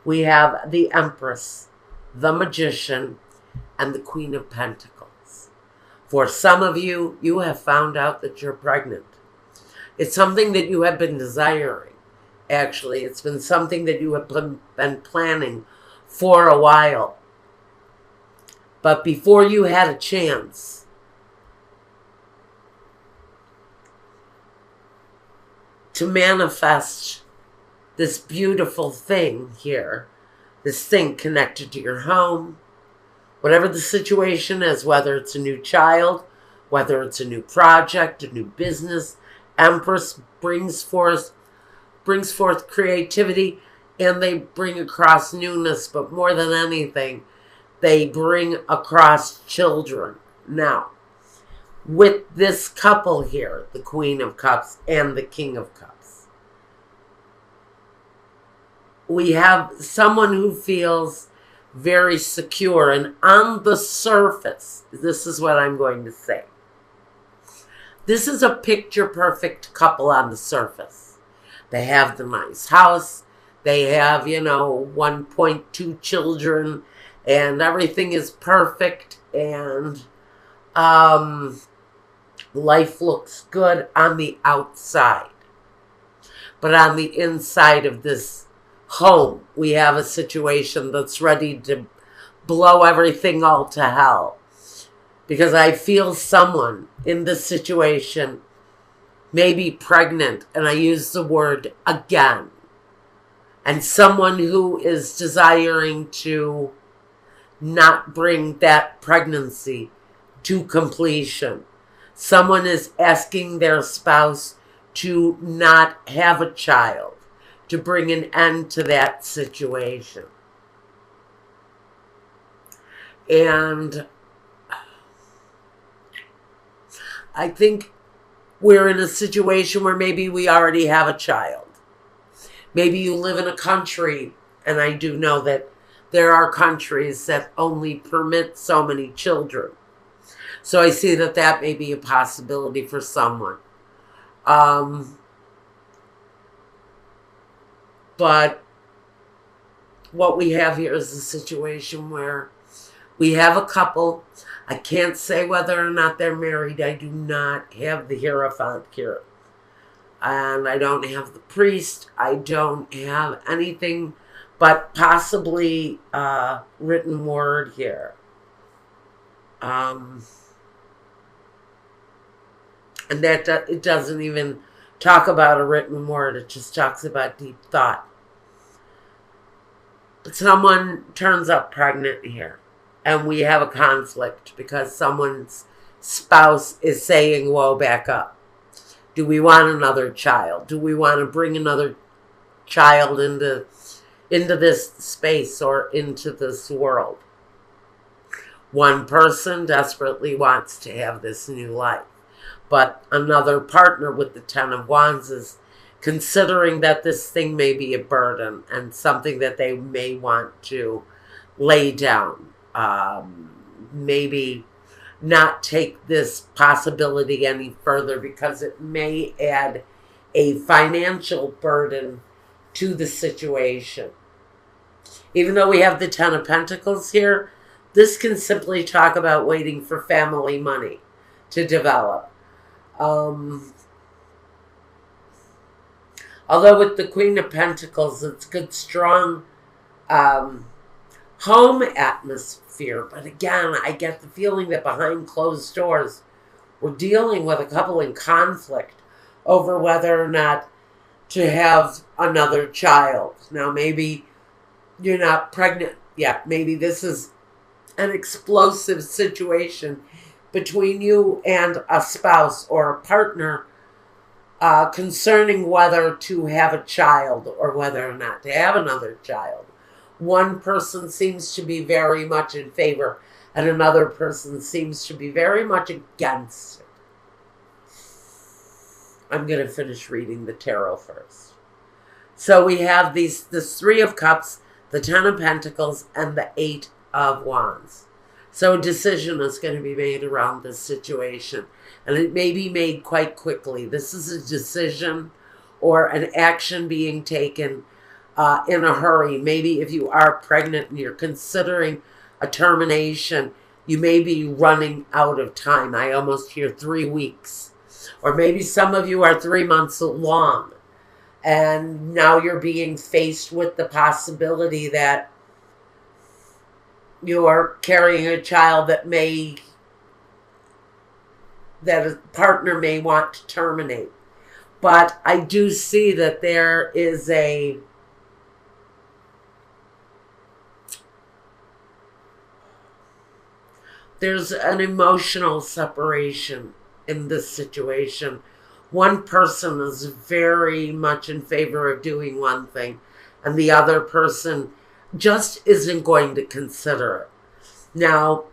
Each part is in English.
we have the Empress, the Magician, and the Queen of Pentacles. For some of you, you have found out that you're pregnant. It's something that you have been desiring, actually. It's been something that you have been planning for a while. But before you had a chance to manifest this beautiful thing here, this thing connected to your home, whatever the situation is, whether it's a new child, whether it's a new project, a new business, Empress brings forth creativity, and they bring across newness, but more than anything, they bring across children. Now, with this couple here, the Queen of Cups and the King of Cups, we have someone who feels very secure, and on the surface, this is what I'm going to say. This is a picture-perfect couple on the surface. They have the nice house. They have, 1.2 children, and everything is perfect, and life looks good on the outside. But on the inside of this home, we have a situation that's ready to blow everything all to hell. Because I feel someone in this situation may be pregnant, and I use the word again. And someone who is desiring to not bring that pregnancy to completion. Someone is asking their spouse to not have a child, to bring an end to that situation. And I think we're in a situation where maybe we already have a child. Maybe you live in a country, and I do know that there are countries that only permit so many children. So I see that that may be a possibility for someone. But what we have here is a situation where we have a couple. I can't say whether or not they're married. I do not have the Hierophant here. And I don't have the priest. I don't have anything but possibly a written word here. And that it doesn't even talk about a written word. It just talks about deep thought. But someone turns up pregnant here. And we have a conflict because someone's spouse is saying, whoa, back up. Do we want another child? Do we want to bring another child into this space or into this world? One person desperately wants to have this new life. But another partner with the Ten of Wands is considering that this thing may be a burden and something that they may want to lay down. Maybe not take this possibility any further because it may add a financial burden to the situation. Even though we have the Ten of Pentacles here, this can simply talk about waiting for family money to develop. Although with the Queen of Pentacles, it's good, strong home atmosphere. But again, I get the feeling that behind closed doors, we're dealing with a couple in conflict over whether or not to have another child. Now, maybe you're not pregnant yet. Maybe this is an explosive situation between you and a spouse or a partner concerning whether to have a child or whether or not to have another child. One person seems to be very much in favor and another person seems to be very much against it. I'm going to finish reading the tarot first. So we have this Three of Cups, the Ten of Pentacles, and the Eight of Wands. So a decision is going to be made around this situation. And it may be made quite quickly. This is a decision or an action being taken in a hurry. Maybe if you are pregnant and you're considering a termination, you may be running out of time. I almost hear 3 weeks. Or maybe some of you are 3 months along. And now you're being faced with the possibility that you're carrying a child that a partner may want to terminate. But I do see that there's an emotional separation in this situation. One person is very much in favor of doing one thing, and the other person just isn't going to consider it. Now,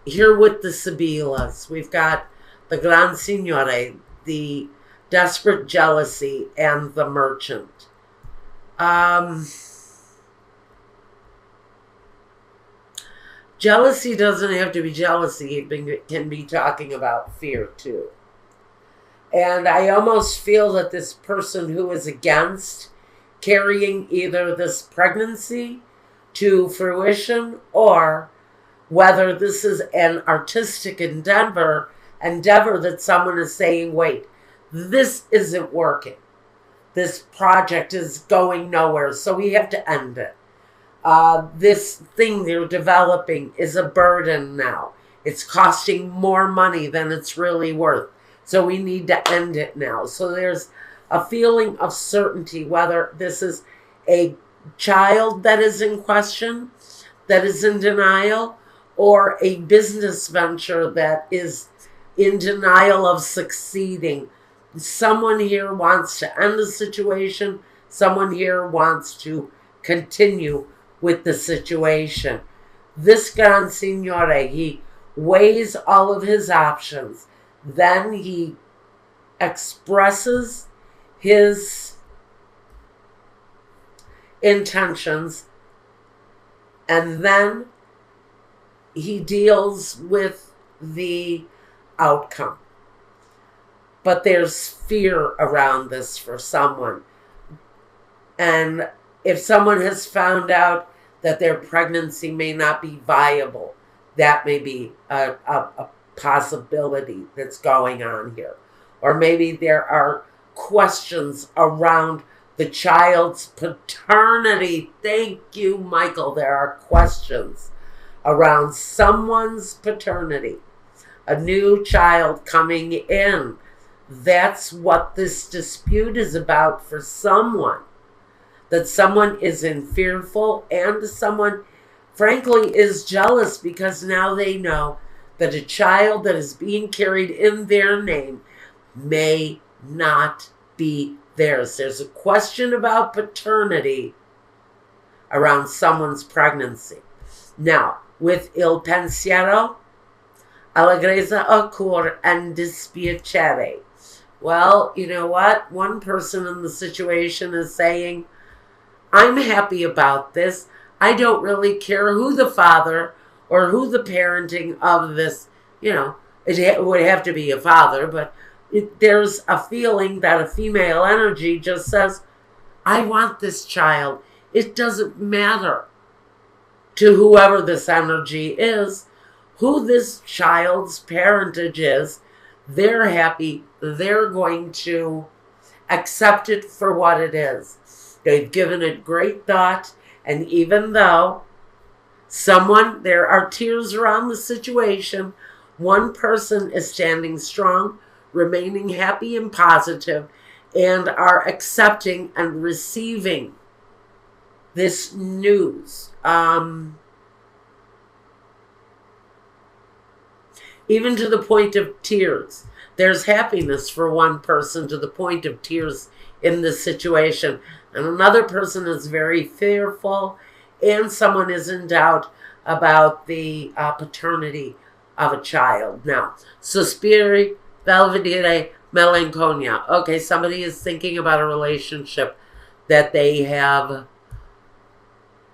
here with the Sibilas, we've got the Gran Signore, the desperate jealousy, and the merchant. Jealousy doesn't have to be jealousy. It can be talking about fear too. And I almost feel that this person who is against carrying either this pregnancy to fruition, or whether this is an artistic endeavor that someone is saying, wait, this isn't working. This project is going nowhere, so we have to end it. This thing they're developing is a burden now. It's costing more money than it's really worth. So we need to end it now. So there's a feeling of certainty, whether this is a child that is in question, that is in denial, or a business venture that is in denial of succeeding. Someone here wants to end the situation. Someone here wants to continue with the situation. This Gran Signore, he weighs all of his options. Then he expresses his intentions, and then he deals with the outcome. But there's fear around this for someone. And if someone has found out that their pregnancy may not be viable, that may be a possibility that's going on here. Or maybe there are questions around the child's paternity. Thank you, Michael. There are questions around someone's paternity. A new child coming in. That's what this dispute is about for someone. That someone is fearful, and someone, frankly, is jealous because now they know that a child that is being carried in their name may not be theirs. There's a question about paternity around someone's pregnancy. Now, with il pensiero, allegrezza al cor and dispiacere. Well, you know what? One person in the situation is saying, I'm happy about this. I don't really care who the father or who the parenting of this, it would have to be a father, but there's a feeling that a female energy just says, I want this child. It doesn't matter to whoever this energy is, who this child's parentage is. They're happy. They're going to accept it for what it is. They've given it great thought, and even though there are tears around the situation, one person is standing strong, remaining happy and positive, and are accepting and receiving this news. Even to the point of tears. There's happiness for one person to the point of tears in this situation. And another person is very fearful, and someone is in doubt about the paternity of a child. Now, sospiri, belvedere, melanconia. Okay, somebody is thinking about a relationship that they have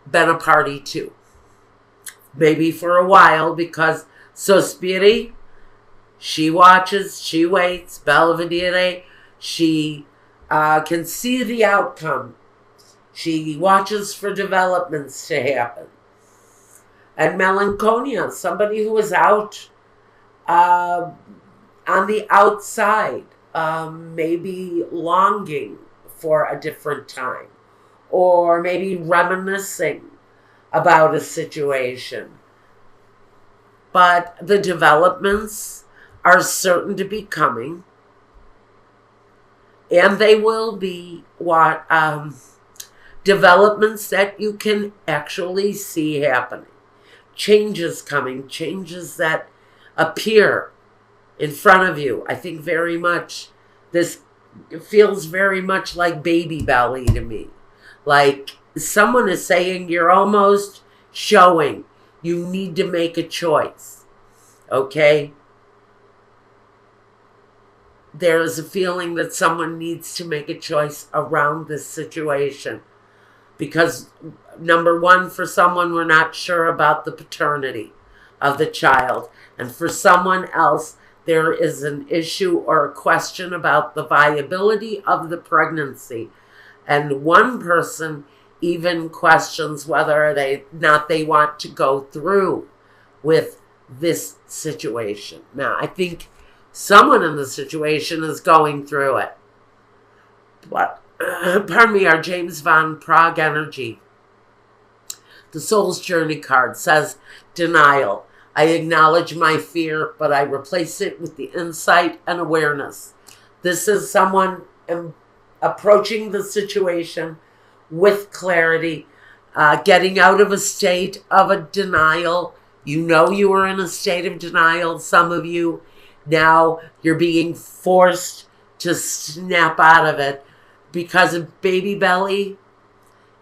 been a party to. Maybe for a while, because sospiri, she watches, she waits. Belvedere, she can see the outcome. She watches for developments to happen. And melancholia, somebody who is out on the outside, maybe longing for a different time, or maybe reminiscing about a situation. But the developments are certain to be coming, and they will be developments that you can actually see happening. Changes coming, changes that appear in front of you. I think very much this feels very much like baby belly to me. Like someone is saying you're almost showing you need to make a choice. Okay? There is a feeling that someone needs to make a choice around this situation. Because, number one, for someone, we're not sure about the paternity of the child. And for someone else, there is an issue or a question about the viability of the pregnancy. And one person even questions whether they want to go through with this situation. Now, I think someone in the situation is going through it. But, pardon me, our James Van Prague energy. The Soul's Journey card says denial. I acknowledge my fear, but I replace it with the insight and awareness. This is someone approaching the situation with clarity, getting out of a state of a denial. You know you are in a state of denial. Some of you, now you're being forced to snap out of it because a baby belly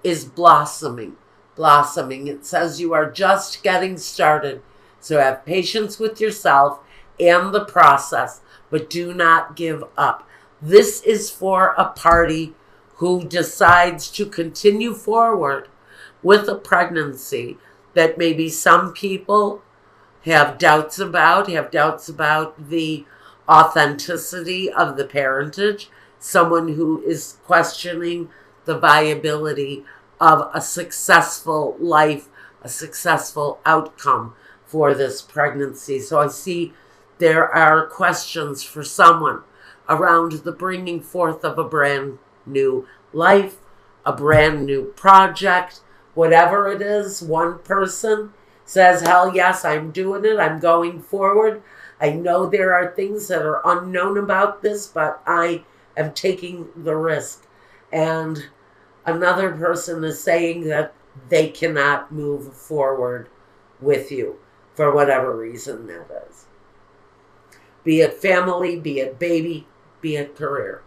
is blossoming. It says you are just getting started. So have patience with yourself and the process, but do not give up. This is for a party who decides to continue forward with a pregnancy that maybe some people have doubts about the authenticity of the parentage, someone who is questioning the viability of a successful life, a successful outcome for this pregnancy. So I see there are questions for someone around the bringing forth of a brand new life, a brand new project, whatever it is. One person says, hell yes, I'm doing it. I'm going forward. I know there are things that are unknown about this, but I am taking the risk. And another person is saying that they cannot move forward with you for whatever reason that is. Be it family, be it baby, be it career.